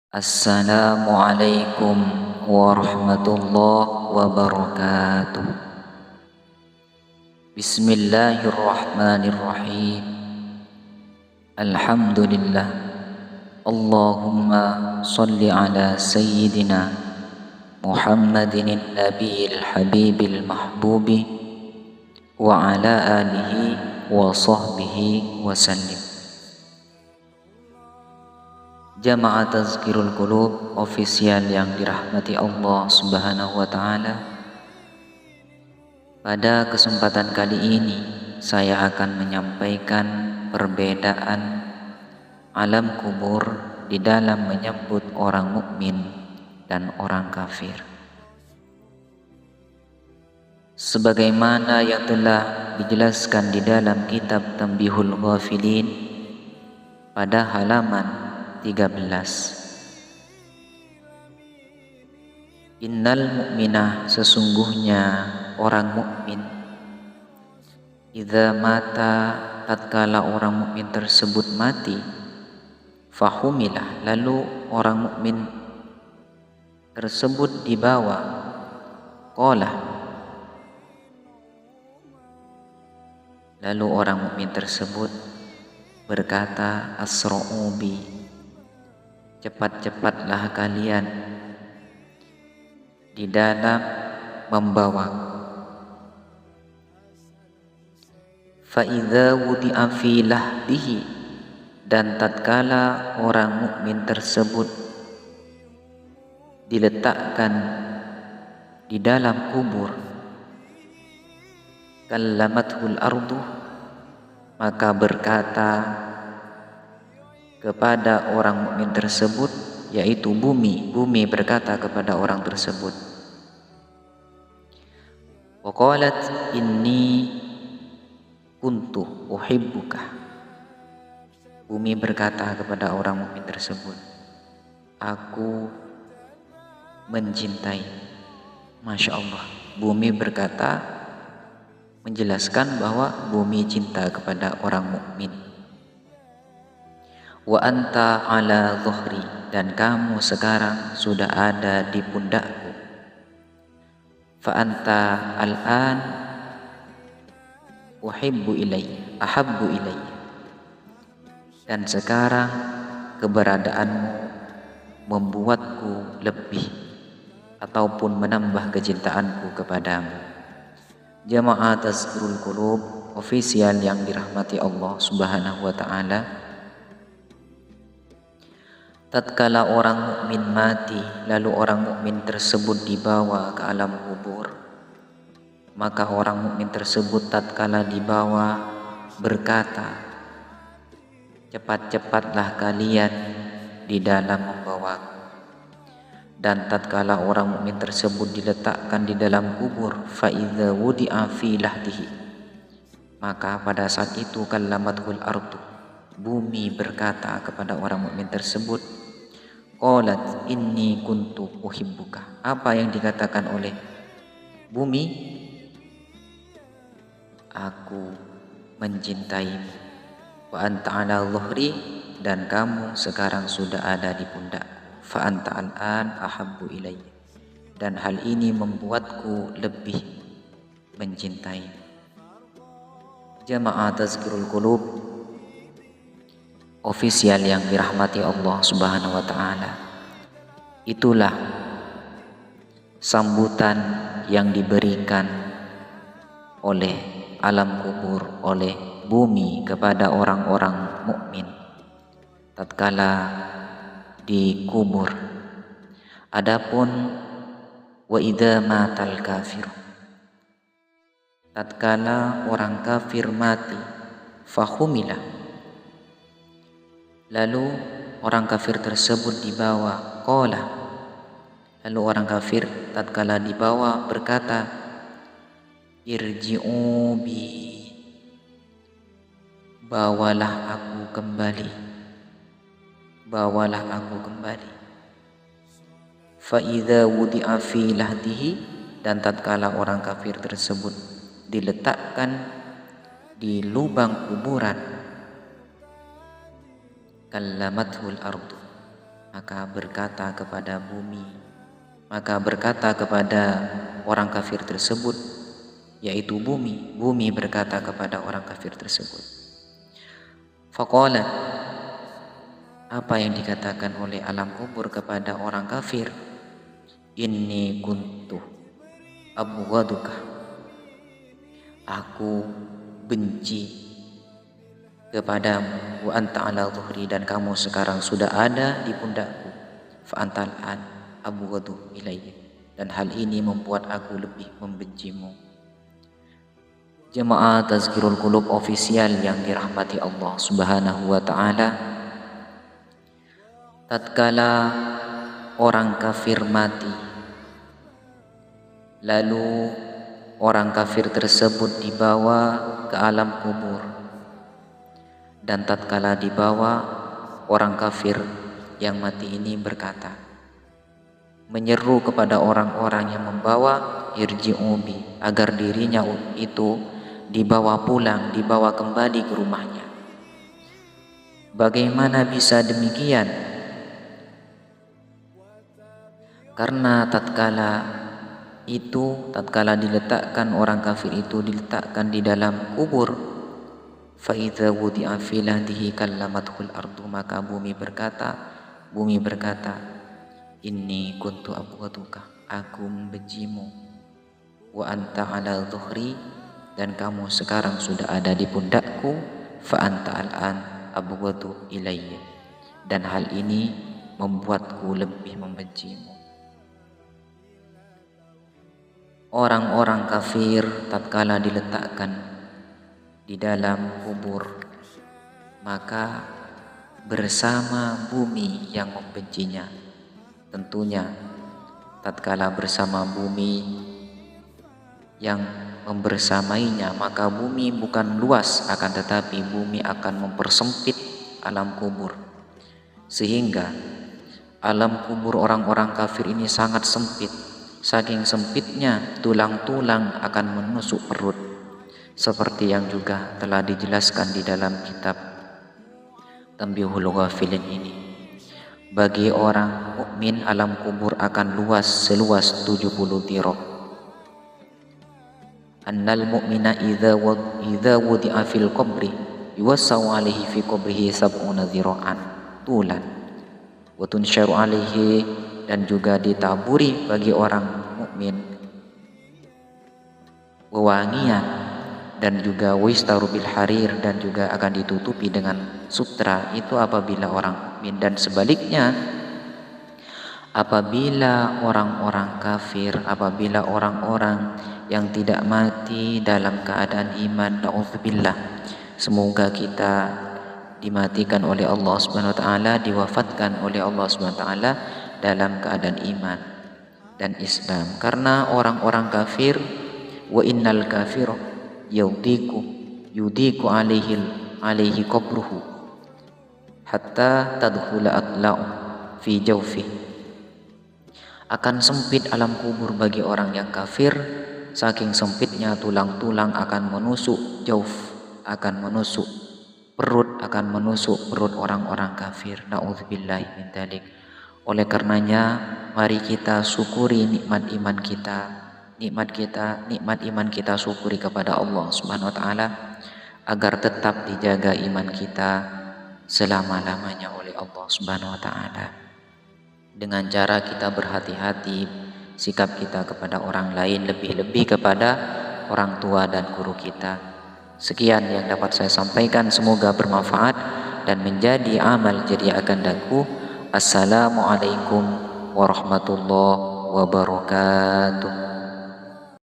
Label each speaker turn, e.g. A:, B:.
A: Assalamualaikum warahmatullahi wabarakatuh. Bismillahirrahmanirrahim. Alhamdulillah. Allahumma salli ala sayyidina Muhammadin nabiyil habibil mahbubi wa ala alihi wa sahbihi wa sallim. Jamaah Tazkirul Qulub official yang dirahmati Allah Subhanahu wa taala. Pada kesempatan kali ini saya akan menyampaikan perbedaan alam kubur di dalam menyebut orang mukmin dan orang kafir. Sebagaimana yang telah dijelaskan di dalam kitab Tanbihul Ghafilin pada halaman 13. Innal mu'minah, sesungguhnya orang mukmin, idza mata, tatkala orang mukmin tersebut mati, fahumilah, lalu orang mukmin tersebut dibawa, qala, lalu orang mukmin tersebut berkata, asra'u bi, cepat-cepatlah kalian di dalam membawa. Fa idza wudi'a fi lahdihi, dan tatkala orang mukmin tersebut diletakkan di dalam kubur, kallamathul ardu, maka berkata kepada orang mukmin tersebut, yaitu bumi berkata kepada orang tersebut, wa qalat inni kuntu uhibbuka, bumi berkata kepada orang mukmin tersebut, aku mencintai. Masya Allah, bumi berkata, menjelaskan bahwa bumi cinta kepada orang mukmin. Wa anta ala dhuhri, dan kamu sekarang sudah ada di pundakku. Fa anta al'an ahabbu ilayya, dan sekarang keberadaanmu membuatku lebih ataupun menambah kecintaanku kepadamu. Jamaah Tazkirul Qulub official yang dirahmati Allah Subhanahu wa taala. Tatkala orang mukmin mati, lalu orang mukmin tersebut dibawa ke alam kubur, maka orang mukmin tersebut tatkala dibawa berkata, cepat-cepatlah kalian di dalam membawaku. Dan tatkala orang mukmin tersebut diletakkan di dalam kubur, fa idza wudi'a fi lahdihi, maka pada saat itu kallamathul ardu, bumi berkata kepada orang mukmin tersebut, qalat inni kuntu uhibbuka. Apa yang dikatakan oleh bumi? Aku mencintaimu. Wa anta ala dhuhri, dan kamu sekarang sudah ada di pundakku. Fa anta al'an ahabbu ilayya, dan hal ini membuatku lebih mencintai. Jamaah Tazkirul Qulub official yang dirahmati Allah Subhanahu wa taala. Itulah sambutan yang diberikan oleh alam kubur, oleh bumi kepada orang-orang mukmin tatkala dikubur. Adapun wa idza matal kafir, tatkala orang kafir mati, fahumilah, lalu orang kafir tersebut dibawa, qala, lalu orang kafir tatkala dibawa berkata, irji'u bi, bawalah aku kembali, bawalah aku kembali. Fa idza wudi'a fi lahdihi, dan tatkala orang kafir tersebut diletakkan di lubang kuburan, kallamathul ardu, maka berkata kepada orang kafir tersebut, yaitu bumi berkata kepada orang kafir tersebut. Faqala, apa yang dikatakan oleh alam kubur kepada orang kafir? Inni kuntu abghaduka, aku benci kepadamu, wa anta ala dhuhri, dan kamu sekarang sudah ada di pundakku, fa antal an abghadu ilayya, dan hal ini membuat aku lebih membencimu. Jemaah Tazkirul Qulub official yang dirahmati Allah Subhanahu wa taala, tatkala orang kafir mati, lalu orang kafir tersebut dibawa ke alam kubur, dan tatkala dibawa, orang kafir yang mati ini berkata, menyeru kepada orang-orang yang membawa, irji'u bi, agar dirinya itu dibawa pulang, dibawa kembali ke rumahnya. Bagaimana bisa demikian? Karena tatkala diletakkan orang kafir itu diletakkan di dalam kubur, fa idza wudi'a fi lahdihi kallamathul ardu, maka bumi berkata, inni kuntu abghaduka, aku membencimu, wa anta ala dhuhri, dan kamu sekarang sudah ada di pundakku, fa anta al'an abghadu ilayya, dan hal ini membuatku lebih membencimu. Orang-orang kafir tatkala diletakkan di dalam kubur, maka bersama bumi yang membencinya. Tentunya tatkala bersama bumi yang membersamainya, maka bumi bukan luas, akan tetapi bumi akan mempersempit alam kubur, sehingga alam kubur orang-orang kafir ini sangat sempit. Saking sempitnya, tulang-tulang akan menusuk perut, seperti yang juga telah dijelaskan di dalam kitab Tanbihul Ghafilin ini. Bagi orang mukmin, alam kubur akan luas seluas 70 dirham. Annal mu'mina idza wudi'a fil qabri yuwassau alaihi fi qabrihi sab'una dhira'an tulan wa tunsharu alaihi, dan juga ditaburi bagi orang mukmin wewangian, dan juga wistaru bil harir, dan juga akan ditutupi dengan sutra, itu apabila orang mukmin. Dan sebaliknya, apabila orang-orang kafir, apabila orang-orang yang tidak mati dalam keadaan iman, na'udzubillah, semoga kita dimatikan oleh Allah Subhanahu wa taala, diwafatkan oleh Allah Subhanahu wa taala dalam keadaan iman dan Islam. Karena orang-orang kafir, wa innal kafir yudiku alaihi qabruhu hatta tadkhula atla'u fi jawfi, akan sempit alam kubur bagi orang yang kafir. Saking sempitnya, tulang-tulang akan menusuk jauf, akan menusuk perut, orang-orang kafir. Na'udzubillahi min dzalik. Oleh karenanya, mari kita syukuri nikmat iman kita syukuri kepada Allah Subhanahu wa taala, agar tetap dijaga iman kita selama-lamanya oleh Allah Subhanahu wa taala. Dengan cara kita berhati-hati sikap kita kepada orang lain, lebih-lebih kepada orang tua dan guru kita. Sekian yang dapat saya sampaikan, semoga bermanfaat dan menjadi amal jadi agandaku. Assalamualaikum warahmatullahi wabarakatuh.